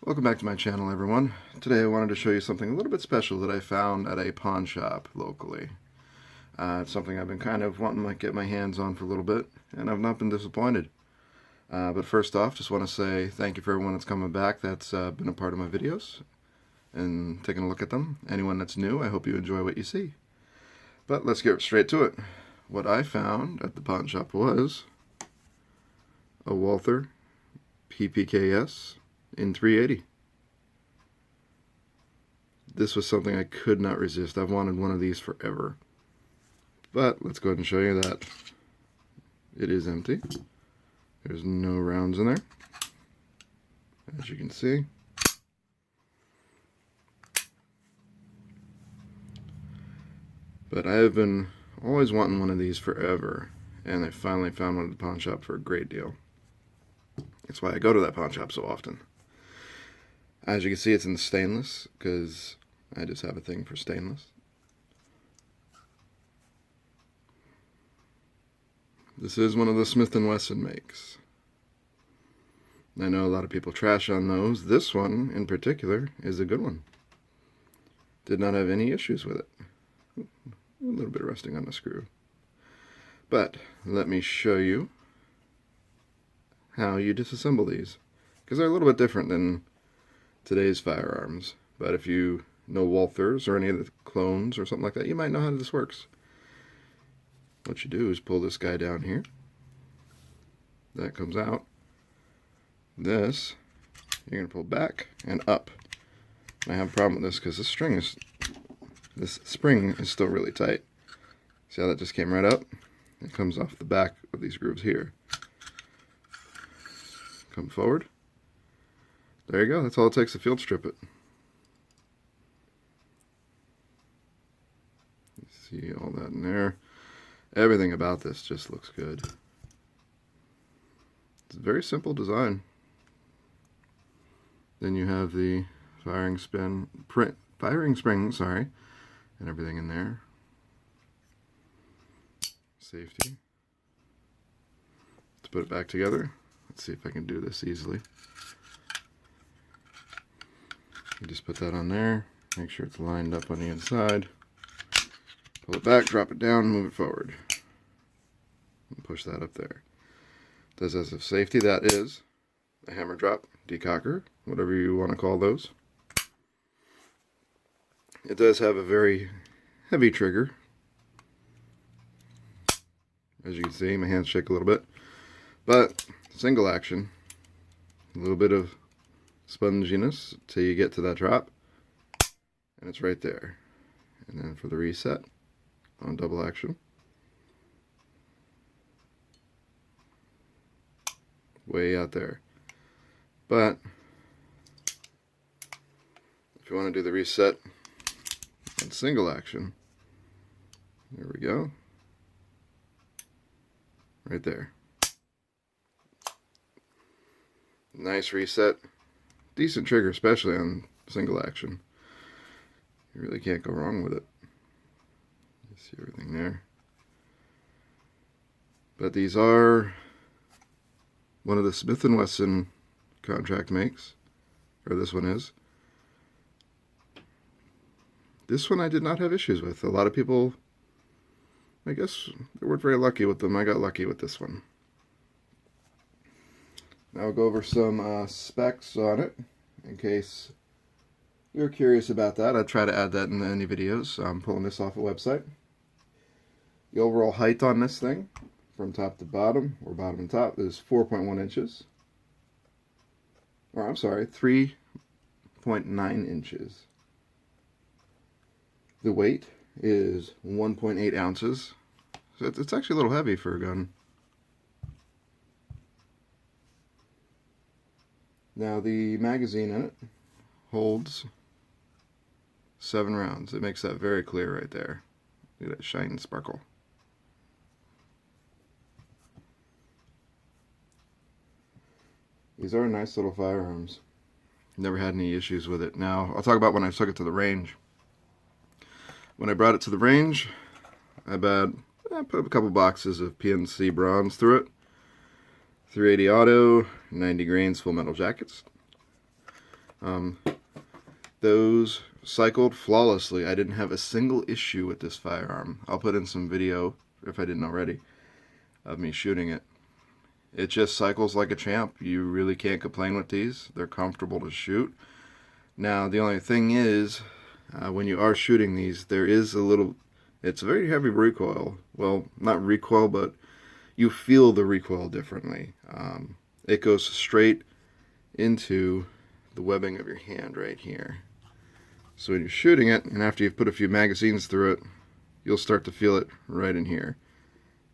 Welcome back to my channel, everyone. Today I wanted to show you something a little bit special that I found at a pawn shop locally. It's something I've been kind of wanting to get my hands on for a little bit, and I've not been disappointed. But first off, just want to say thank you for everyone that's coming back that's been a part of my videos and taking a look at them. Anyone that's new, I hope you enjoy what you see. But let's get straight to it. What I found at the pawn shop was a Walther PPKs in 380. This was something I could not resist. I've wanted one of these forever. But let's go ahead and show you that it is empty. There's no rounds in there, as you can see. But I have been always wanting one of these forever, and I finally found one at the pawn shop for a great deal. That's why I go to that pawn shop so often. As you can see, it's in stainless, because I just have a thing for stainless. This is one of the Smith & Wesson makes. I know a lot of people trash on those. This one, in particular, is a good one. Did not have any issues with it. A little bit of rusting on the screw. But, let me show you how you disassemble these, because they're a little bit different than today's firearms. But if you know Walthers or any of the clones or something like that, you might know how this works. What you do is pull this guy down here. That comes out. This, you're going to pull back and up. And I have a problem with this because this spring is still really tight. See how that just came right up? It comes off the back of these grooves here. Come forward. There you go. That's all it takes to field strip it. You see all that in there. Everything about this just looks good. It's a very simple design. Then you have the firing spring, and everything in there. Safety. Let's put it back together. Let's see if I can do this easily. You just put that on there, make sure it's lined up on the inside, pull it back, drop it down, move it forward, and push that up there. Does as a safety, that is a hammer drop, decocker, whatever you want to call those. It does have a very heavy trigger. As you can see, my hands shake a little bit, but single action, a little bit of sponginess till you get to that drop, and it's right there. And then for the reset on double action, way out there. But if you want to do the reset on single action, there we go, right there. Nice reset. Decent trigger, especially on single action. You really can't go wrong with it. You see everything there. But these are one of the Smith & Wesson contract makes, or this one is. This one I did not have issues with. A lot of people, I guess, they weren't very lucky with them. I got lucky with this one. Now I'll go over some specs on it, in case you're curious about that. I try to add that in any videos. I'm pulling this off a website. The overall height on this thing, from top to bottom, or bottom and top, is 4.1 inches. Or I'm sorry, 3.9 inches. The weight is 1.8 ounces. So it's actually a little heavy for a gun. Now the magazine in it holds 7 rounds. It makes that very clear right there. Look at that shine and sparkle. These are nice little firearms. Never had any issues with it. Now I'll talk about when I took it to the range. When I brought it to the range, I put a couple boxes of PNC bronze through it. 380 auto, 90 grains full metal jackets. Those cycled flawlessly. I didn't have a single issue with this firearm. I'll put in some video, if I didn't already, of me shooting it. It just cycles like a champ. You really can't complain with these. They're comfortable to shoot. Now, the only thing is, when you are shooting these, there is a little, it's a very heavy recoil. Well, not recoil, but you feel the recoil differently. It goes straight into the webbing of your hand right here. So when you're shooting it, and after you've put a few magazines through it, you'll start to feel it right in here.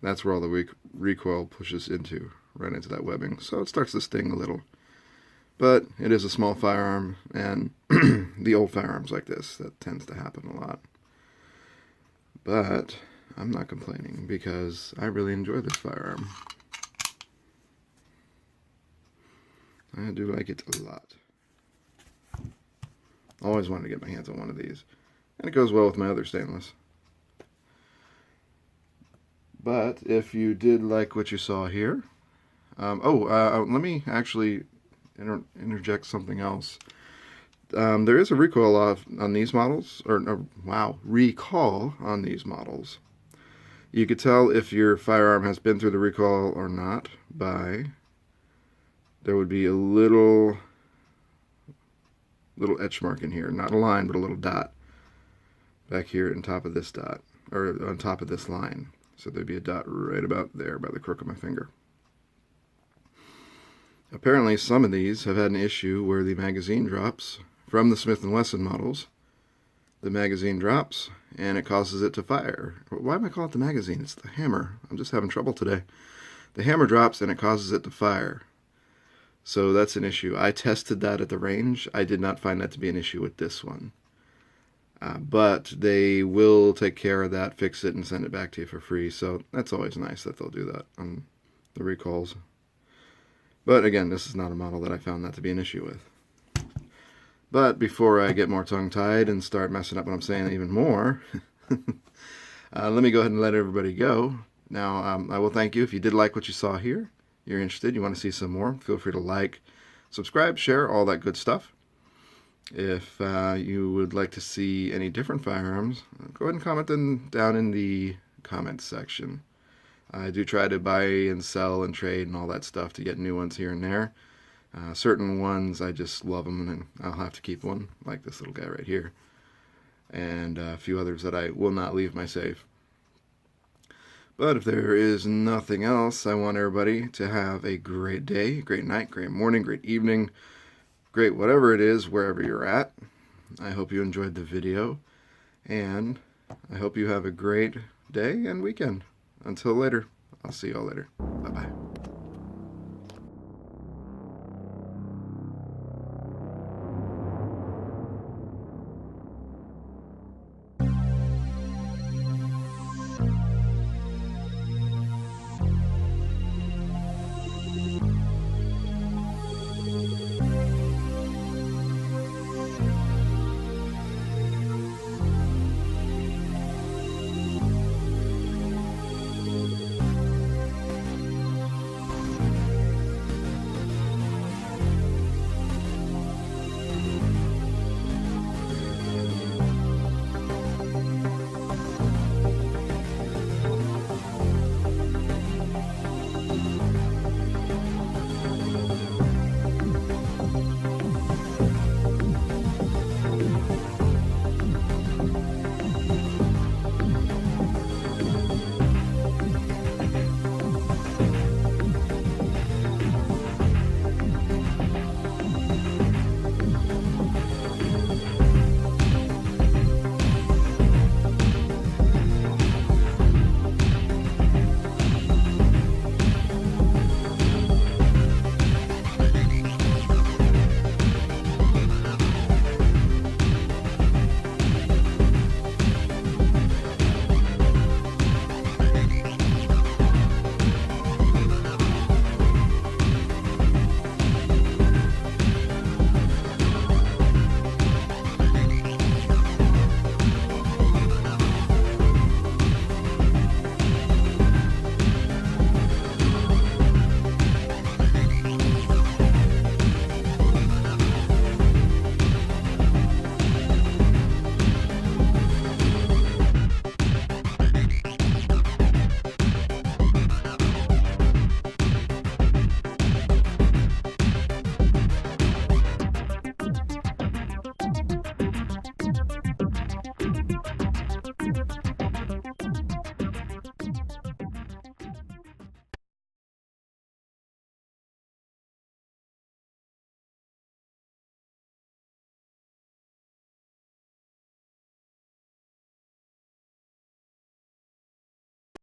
That's where all the recoil pushes into, right into that webbing. So it starts to sting a little. But it is a small firearm, and the old firearms like this, that tends to happen a lot. But I'm not complaining because I really enjoy this firearm. I do like it a lot. Always wanted to get my hands on one of these. And it goes well with my other stainless. But if you did like what you saw here, let me actually interject something else. There is a recoil off on these models, recall on these models. You could tell if your firearm has been through the recoil or not by, there would be a little etch mark in here, not a line, but a little dot back here on top of this dot, or on top of this line. So there'd be a dot right about there by the crook of my finger. Apparently some of these have had an issue where the magazine drops from the Smith & Wesson models. The magazine drops and it causes it to fire. Why am I calling it the magazine? It's the hammer. I'm just having trouble today. The hammer drops and it causes it to fire. So that's an issue. I tested that at the range. I did not find that to be an issue with this one. But they will take care of that, fix it, and send it back to you for free. So that's always nice that they'll do that on the recalls. But again, this is not a model that I found that to be an issue with. But before I get more tongue-tied and start messing up what I'm saying even more, let me go ahead and let everybody go. Now, I will thank you if you did like what you saw here. You're interested, you want to see some more, feel free to like, subscribe, share, all that good stuff. If you would like to see any different firearms, go ahead and comment them down in the comments section. I do try to buy and sell and trade and all that stuff to get new ones here and there. Certain ones, I just love them, and I'll have to keep one, like this little guy right here. And a few others that I will not leave my safe. But if there is nothing else, I want everybody to have a great day, great night, great morning, great evening, great whatever it is, wherever you're at. I hope you enjoyed the video, and I hope you have a great day and weekend. Until later, I'll see y'all later. Bye-bye.